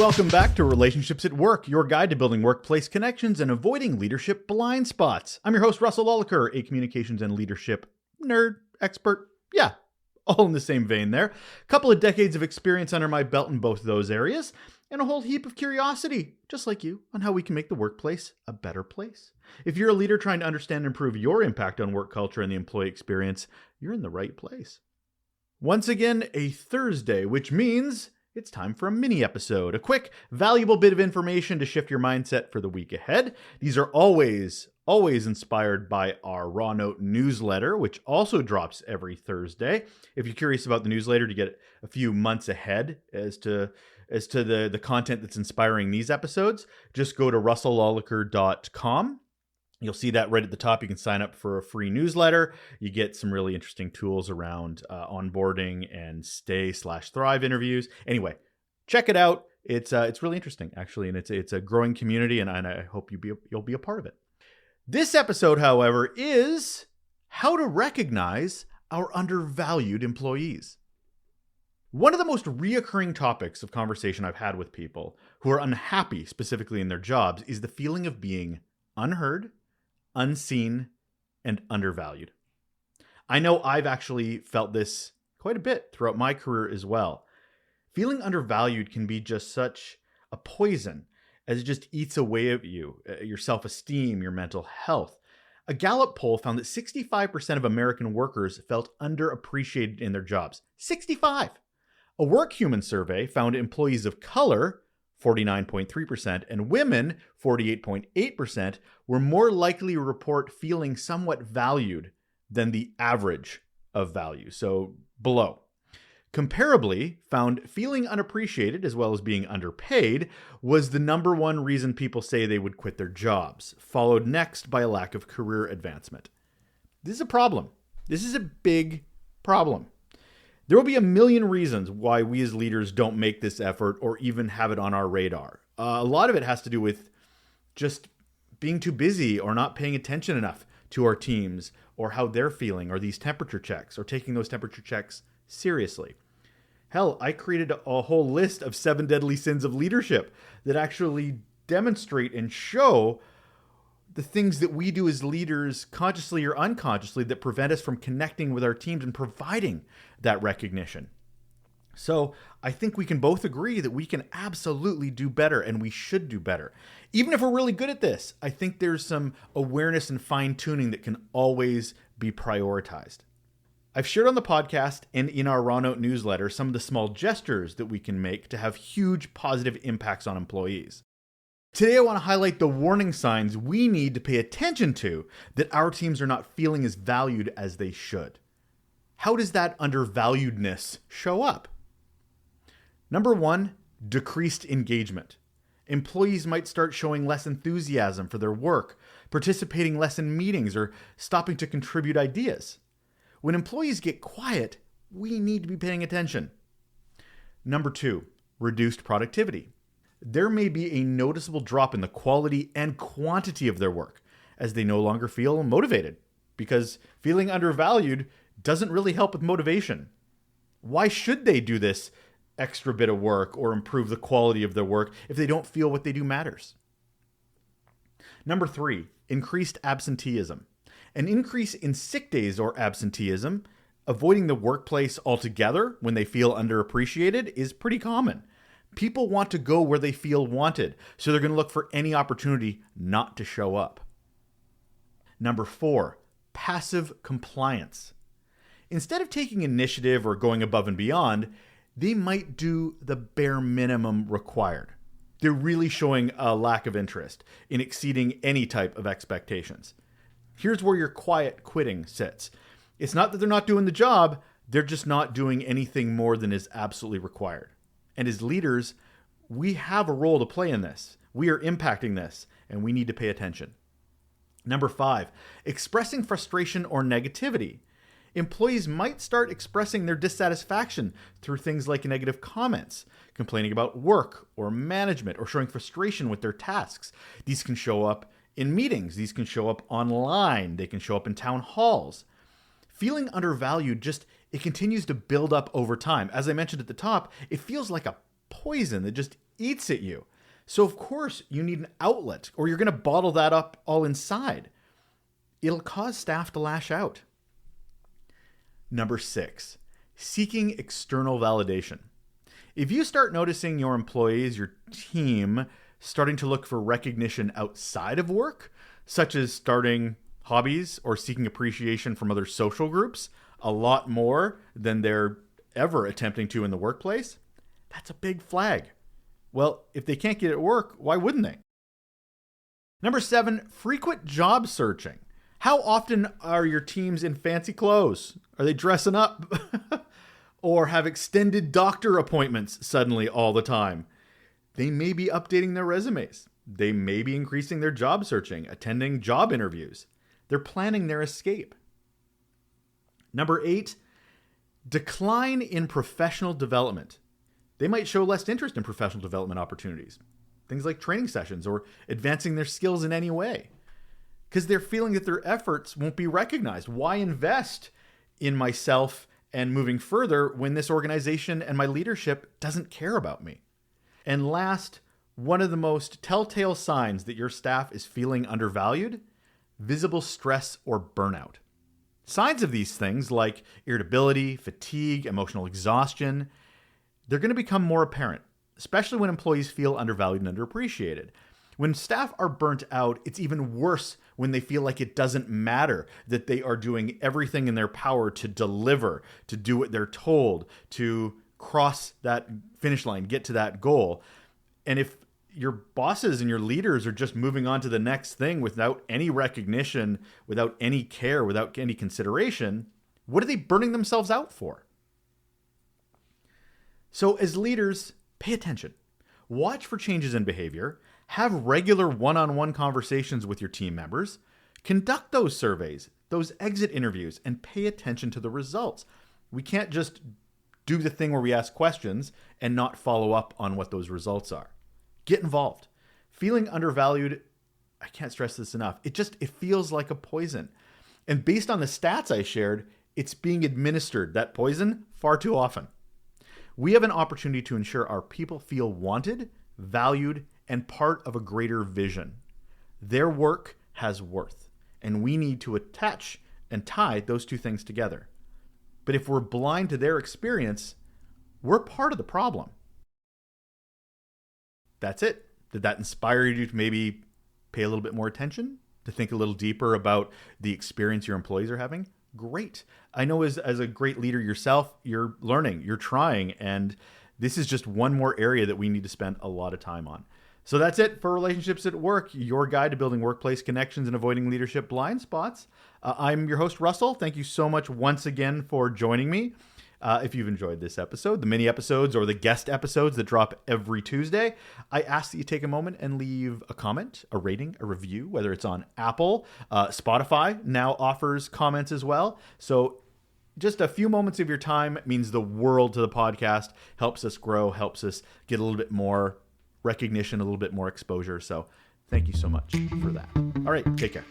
Welcome back to Relationships at Work, your guide to building workplace connections and avoiding leadership blind spots. I'm your host, Russel Lolacher, a communications and leadership nerd, expert. Yeah, all in the same vein there. A couple of decades of experience under my belt in both those areas, and a whole heap of curiosity, just like you, on how we can make the workplace a better place. If you're a leader trying to understand and improve your impact on work culture and the employee experience, you're in the right place. Once again, a Thursday, which means it's time for a mini episode, a quick, valuable bit of information to shift your mindset for the week ahead. These are always inspired by our Raw Note newsletter, which also drops every Thursday. If you're curious about the newsletter to get a few months ahead as to the content that's inspiring these episodes, just go to russellolacher.com. You'll see that right at the top. You can sign up for a free newsletter. You get some really interesting tools around onboarding and stay/thrive interviews. Anyway, check it out. It's really interesting, actually, and it's a growing community, and I hope you'll be a part of it. This episode, however, is how to recognize our undervalued employees. One of the most reoccurring topics of conversation I've had with people who are unhappy, specifically in their jobs, is the feeling of being unheard, unseen, and undervalued. I know I've actually felt this quite a bit throughout my career as well. Feeling undervalued can be just such a poison as it just eats away at you, your self-esteem, your mental health. A Gallup poll found that 65% of American workers felt underappreciated in their jobs. 65! A WorkHuman survey found employees of color, 49.3%, and women, 48.8%, were more likely to report feeling somewhat valued than the average of value, so below. Comparably, found feeling unappreciated as well as being underpaid was the number one reason people say they would quit their jobs, followed next by a lack of career advancement. This is a problem. This is a big problem. There will be a million reasons why we as leaders don't make this effort or even have it on our radar. A lot of it has to do with just being too busy or not paying attention enough to our teams or how they're feeling or these temperature checks or taking those temperature checks seriously. Hell, I created a whole list of 7 deadly sins of leadership that actually demonstrate and show the things that we do as leaders, consciously or unconsciously, that prevent us from connecting with our teams and providing that recognition. So I think we can both agree that we can absolutely do better, and we should do better. Even if we're really good at this, I think there's some awareness and fine-tuning that can always be prioritized. I've shared on the podcast and in our Raw Note newsletter some of the small gestures that we can make to have huge positive impacts on employees. Today, I want to highlight the warning signs we need to pay attention to that our teams are not feeling as valued as they should. How does that undervaluedness show up? Number 1, decreased engagement. Employees might start showing less enthusiasm for their work, participating less in meetings, or stopping to contribute ideas. When employees get quiet, we need to be paying attention. Number 2, reduced productivity. There may be a noticeable drop in the quality and quantity of their work as they no longer feel motivated, because feeling undervalued doesn't really help with motivation. Why should they do this extra bit of work or improve the quality of their work if they don't feel what they do matters? Number 3, increased absenteeism. An increase in sick days or absenteeism, avoiding the workplace altogether when they feel underappreciated, is pretty common. People want to go where they feel wanted, so they're going to look for any opportunity not to show up. Number 4, passive compliance. Instead of taking initiative or going above and beyond, they might do the bare minimum required. They're really showing a lack of interest in exceeding any type of expectations. Here's where your quiet quitting sits. It's not that they're not doing the job, they're just not doing anything more than is absolutely required. And as leaders, we have a role to play in this. We are impacting this, and we need to pay attention. Number 5, expressing frustration or negativity. Employees might start expressing their dissatisfaction through things like negative comments, complaining about work or management, or showing frustration with their tasks. These can show up in meetings. These can show up online. They can show up in town halls. Feeling undervalued it continues to build up over time. As I mentioned at the top, it feels like a poison that just eats at you. So of course you need an outlet, or you're going to bottle that up all inside. It'll cause staff to lash out. Number 6, seeking external validation. If you start noticing your employees, your team, starting to look for recognition outside of work, such as starting hobbies or seeking appreciation from other social groups, a lot more than they're ever attempting to in the workplace, that's a big flag. Well, if they can't get it at work, why wouldn't they? Number 7, frequent job searching. How often are your teams in fancy clothes? Are they dressing up? Or have extended doctor appointments suddenly all the time? They may be updating their resumes. They may be increasing their job searching, attending job interviews. They're planning their escape. Number 8, decline in professional development. They might show less interest in professional development opportunities, things like training sessions or advancing their skills in any way, because they're feeling that their efforts won't be recognized. Why invest in myself and moving further when this organization and my leadership doesn't care about me? And last, one of the most telltale signs that your staff is feeling undervalued: visible stress or burnout. Signs of these things like irritability, fatigue, emotional exhaustion, they're going to become more apparent, especially when employees feel undervalued and underappreciated. When staff are burnt out, it's even worse when they feel like it doesn't matter, that they are doing everything in their power to deliver, to do what they're told, to cross that finish line, get to that goal. And if your bosses and your leaders are just moving on to the next thing without any recognition, without any care, without any consideration, what are they burning themselves out for? So as leaders, pay attention. Watch for changes in behavior. Have regular one-on-one conversations with your team members. Conduct those surveys, those exit interviews, and pay attention to the results. We can't just do the thing where we ask questions and not follow up on what those results are. Get involved. Feeling undervalued, I can't stress this enough. It feels like a poison. And based on the stats I shared, it's being administered, that poison, far too often. We have an opportunity to ensure our people feel wanted, valued, and part of a greater vision. Their work has worth, and we need to attach and tie those two things together. But if we're blind to their experience, we're part of the problem. That's it. Did that inspire you to maybe pay a little bit more attention, to think a little deeper about the experience your employees are having? Great. I know as a great leader yourself, you're learning, you're trying, and this is just one more area that we need to spend a lot of time on. So that's it for Relationships at Work, your guide to building workplace connections and avoiding leadership blind spots. I'm your host, Russell. Thank you so much once again for joining me. If you've enjoyed this episode, the mini episodes or the guest episodes that drop every Tuesday, I ask that you take a moment and leave a comment, a rating, a review, whether it's on Apple. Spotify now offers comments as well. So just a few moments of your time means the world to the podcast, helps us grow, helps us get a little bit more recognition, a little bit more exposure. So thank you so much for that. All right, take care.